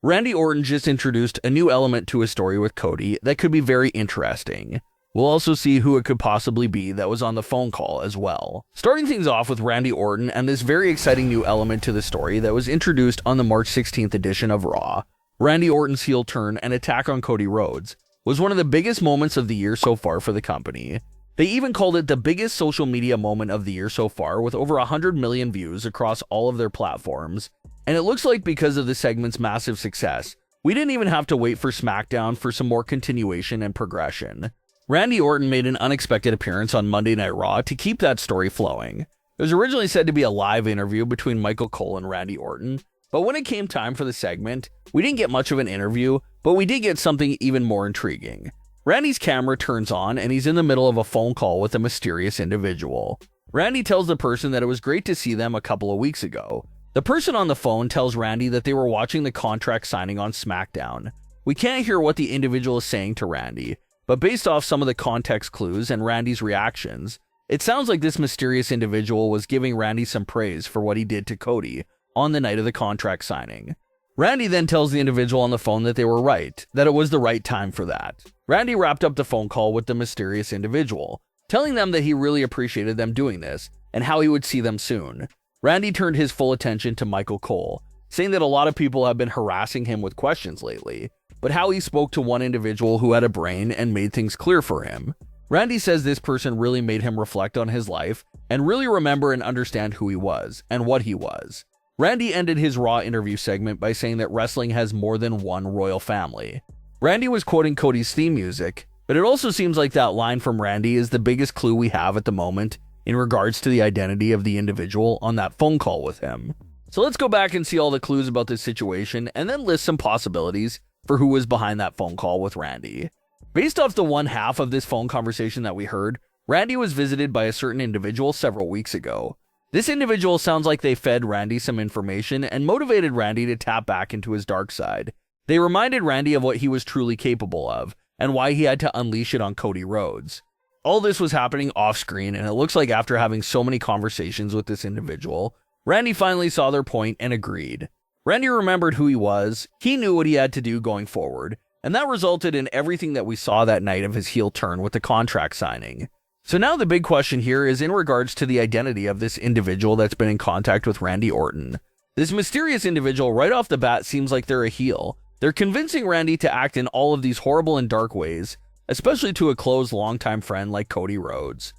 Randy Orton just introduced a new element to his story with Cody that could be very interesting. We'll also see who it could possibly be that was on the phone call as well. Starting things off with Randy Orton and this very exciting new element to the story that was introduced on the March 16th edition of Raw. Randy Orton's heel turn and attack on Cody Rhodes was one of the biggest moments of the year so far for the company. They even called it the biggest social media moment of the year so far, with over 100 million views across all of their platforms. And it looks like because of the segment's massive success, we didn't even have to wait for Smackdown for some more continuation and progression. Randy Orton made an unexpected appearance on Monday Night Raw to keep that story flowing. It was originally said to be a live interview between Michael Cole and Randy Orton, but when it came time for the segment, we didn't get much of an interview, but we did get something even more intriguing. Randy's camera turns on and he's in the middle of a phone call with a mysterious individual. Randy tells the person that it was great to see them a couple of weeks ago. The person on the phone tells Randy that they were watching the contract signing on Smackdown. We can't hear what the individual is saying to Randy, but based off some of the context clues and Randy's reactions, it sounds like this mysterious individual was giving Randy some praise for what he did to Cody on the night of the contract signing. Randy then tells the individual on the phone that they were right, that it was the right time for that. Randy wrapped up the phone call with the mysterious individual, telling them that he really appreciated them doing this and how he would see them soon. Randy turned his full attention to Michael Cole, saying that a lot of people have been harassing him with questions lately, but how he spoke to one individual who had a brain and made things clear for him. Randy says this person really made him reflect on his life and really remember and understand who he was and what he was. Randy ended his Raw interview segment by saying that wrestling has more than one royal family. Randy was quoting Cody's theme music, but it also seems like that line from Randy is the biggest clue we have at the moment in regards to the identity of the individual on that phone call with him. So let's go back and see all the clues about this situation and then list some possibilities for who was behind that phone call with Randy. Based off the one half of this phone conversation that we heard, Randy was visited by a certain individual several weeks ago. This individual sounds like they fed Randy some information and motivated Randy to tap back into his dark side. They reminded Randy of what he was truly capable of and why he had to unleash it on Cody Rhodes. All this was happening off screen, and it looks like after having so many conversations with this individual, Randy finally saw their point and agreed. Randy remembered who he was, he knew what he had to do going forward, and that resulted in everything that we saw that night of his heel turn with the contract signing. So now the big question here is in regards to the identity of this individual that's been in contact with Randy Orton. This mysterious individual right off the bat seems like they're a heel. They're convincing Randy to act in all of these horrible and dark ways, especially to a close longtime friend like Cody Rhodes.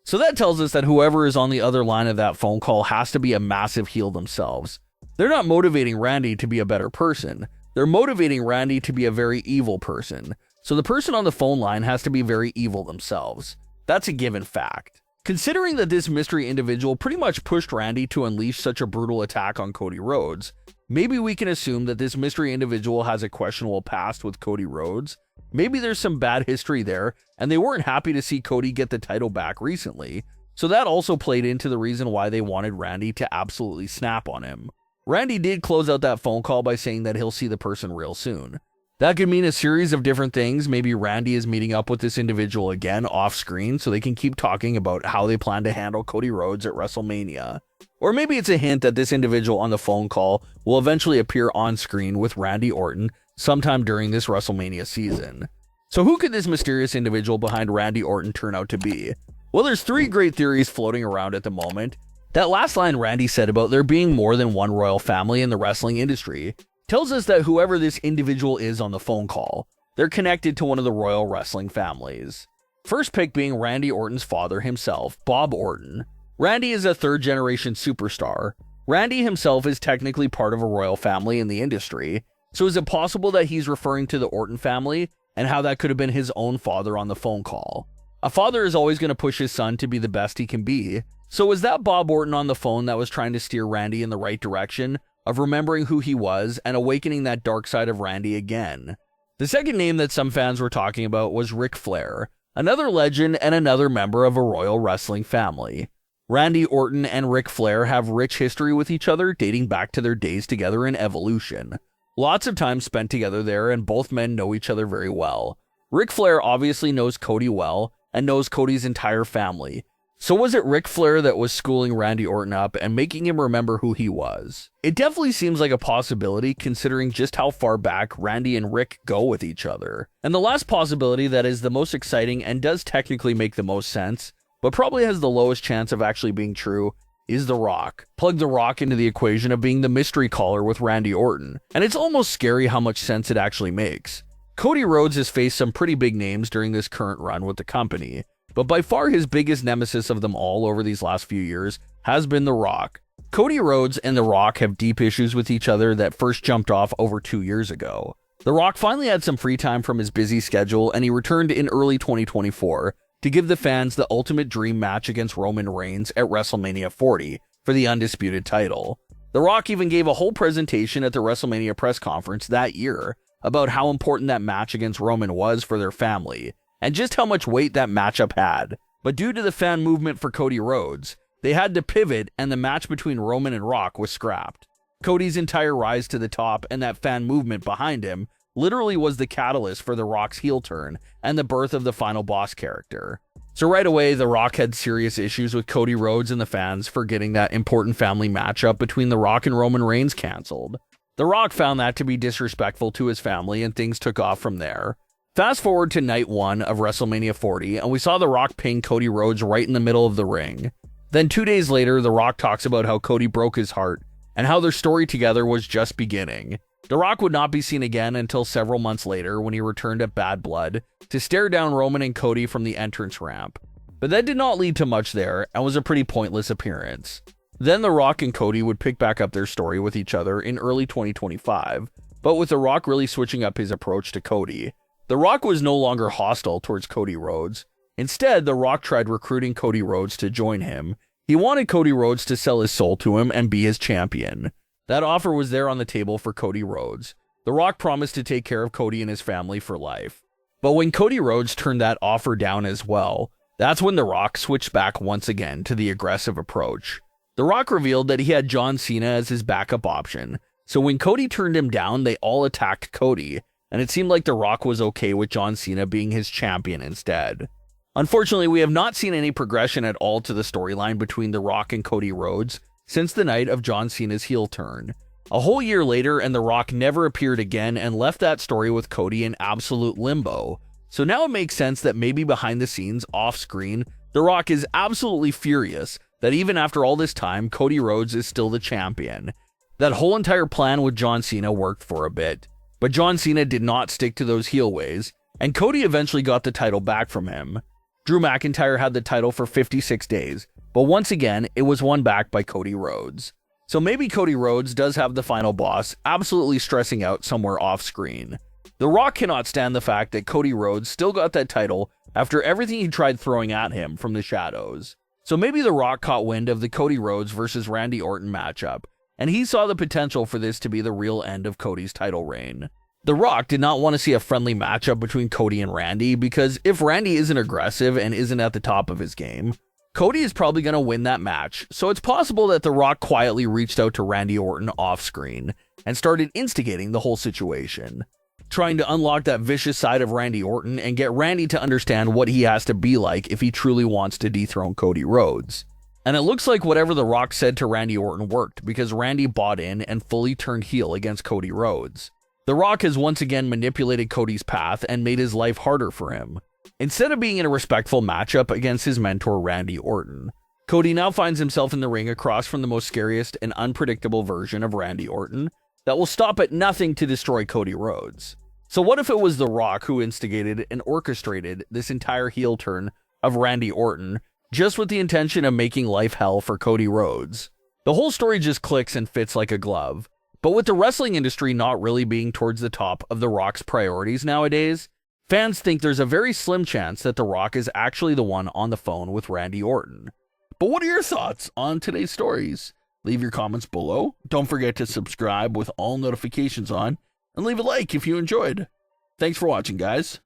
So that tells us that whoever is on the other line of that phone call has to be a massive heel themselves. They're not motivating Randy to be a better person. They're motivating Randy to be a very evil person. So the person on the phone line has to be very evil themselves. That's a given fact. Considering that this mystery individual pretty much pushed Randy to unleash such a brutal attack on Cody Rhodes, maybe we can assume that this mystery individual has a questionable past with Cody Rhodes. Maybe there's some bad history there, and they weren't happy to see Cody get the title back recently, so that also played into the reason why they wanted Randy to absolutely snap on him. Randy did close out that phone call by saying that he'll see the person real soon. That could mean a series of different things. Maybe Randy is meeting up with this individual again off screen so they can keep talking about how they plan to handle Cody Rhodes at WrestleMania. Or maybe it's a hint that this individual on the phone call will eventually appear on screen with Randy Orton sometime during this WrestleMania season. So who could this mysterious individual behind Randy Orton turn out to be? Well, there's three great theories floating around at the moment. That last line Randy said about there being more than one royal family in the wrestling industry tells us that whoever this individual is on the phone call, they're connected to one of the royal wrestling families. First pick being Randy Orton's father himself, Bob Orton. Randy is a third-generation superstar. Randy himself is technically part of a royal family in the industry, so is it possible that he's referring to the Orton family and how that could have been his own father on the phone call? A father is always going to push his son to be the best he can be, so was that Bob Orton on the phone that was trying to steer Randy in the right direction of remembering who he was and awakening that dark side of Randy again? The second name that some fans were talking about was Ric Flair, another legend and another member of a royal wrestling family. Randy Orton and Ric Flair have rich history with each other dating back to their days together in Evolution. Lots of time spent together there, and both men know each other very well. Ric Flair obviously knows Cody well and knows Cody's entire family, So was it Ric Flair that was schooling Randy Orton up and making him remember who he was? It definitely seems like a possibility considering just how far back Randy and Rick go with each other. And the last possibility that is the most exciting and does technically make the most sense, but probably has the lowest chance of actually being true, is The Rock. Plug The Rock into the equation of being the mystery caller with Randy Orton, and it's almost scary how much sense it actually makes. Cody Rhodes has faced some pretty big names during this current run with the company, but by far his biggest nemesis of them all over these last few years has been The Rock. Cody Rhodes and The Rock have deep issues with each other that first jumped off over 2 years ago. The Rock finally had some free time from his busy schedule, and he returned in early 2024 to give the fans the ultimate dream match against Roman Reigns at WrestleMania 40 for the undisputed title. The Rock even gave a whole presentation at the WrestleMania press conference that year about how important that match against Roman was for their family, and just how much weight that matchup had. But due to the fan movement for Cody Rhodes, they had to pivot, and the match between Roman and Rock was scrapped. Cody's entire rise to the top and that fan movement behind him literally was the catalyst for The Rock's heel turn and the birth of the final boss character. So right away, The Rock had serious issues with Cody Rhodes and the fans for getting that important family matchup between The Rock and Roman Reigns canceled. The Rock found that to be disrespectful to his family, and things took off from there. Fast forward to night 1 of WrestleMania 40, and we saw The Rock pin Cody Rhodes right in the middle of the ring. Then 2 days later, The Rock talks about how Cody broke his heart and how their story together was just beginning. The Rock would not be seen again until several months later when he returned at Bad Blood to stare down Roman and Cody from the entrance ramp. But that did not lead to much there and was a pretty pointless appearance. Then The Rock and Cody would pick back up their story with each other in early 2025, but with The Rock really switching up his approach to Cody. The Rock was no longer hostile towards Cody Rhodes. Instead, The Rock tried recruiting Cody Rhodes to join him. He wanted Cody Rhodes to sell his soul to him and be his champion. That offer was there on the table for Cody Rhodes. The Rock promised to take care of Cody and his family for life. But when Cody Rhodes turned that offer down as well, that's when The Rock switched back once again to the aggressive approach. The Rock revealed that he had John Cena as his backup option, so when Cody turned him down, they all attacked Cody, and it seemed like The Rock was okay with John Cena being his champion instead. Unfortunately, we have not seen any progression at all to the storyline between The Rock and Cody Rhodes since the night of John Cena's heel turn. A whole year later, and The Rock never appeared again and left that story with Cody in absolute limbo. So now it makes sense that maybe behind the scenes, off screen, The Rock is absolutely furious that even after all this time, Cody Rhodes is still the champion. That whole entire plan with John Cena worked for a bit, but John Cena did not stick to those heel ways, and Cody eventually got the title back from him. Drew McIntyre had the title for 56 days, but once again, it was won back by Cody Rhodes. So maybe Cody Rhodes does have the final boss absolutely stressing out somewhere off screen. The Rock cannot stand the fact that Cody Rhodes still got that title after everything he tried throwing at him from the shadows. So maybe The Rock caught wind of the Cody Rhodes versus Randy Orton matchup, and he saw the potential for this to be the real end of Cody's title reign. The Rock did not want to see a friendly matchup between Cody and Randy, because if Randy isn't aggressive and isn't at the top of his game, Cody is probably going to win that match, so it's possible that The Rock quietly reached out to Randy Orton off-screen and started instigating the whole situation, trying to unlock that vicious side of Randy Orton and get Randy to understand what he has to be like if he truly wants to dethrone Cody Rhodes. And it looks like whatever The Rock said to Randy Orton worked, because Randy bought in and fully turned heel against Cody Rhodes. The Rock has once again manipulated Cody's path and made his life harder for him. Instead of being in a respectful matchup against his mentor Randy Orton, Cody now finds himself in the ring across from the most scariest and unpredictable version of Randy Orton that will stop at nothing to destroy Cody Rhodes. So what if it was The Rock who instigated and orchestrated this entire heel turn of Randy Orton just with the intention of making life hell for Cody Rhodes? The whole story just clicks and fits like a glove. But with the wrestling industry not really being towards the top of The Rock's priorities nowadays, fans think there's a very slim chance that The Rock is actually the one on the phone with Randy Orton. But what are your thoughts on today's stories? Leave your comments below. Don't forget to subscribe with all notifications on, and leave a like if you enjoyed. Thanks for watching, guys.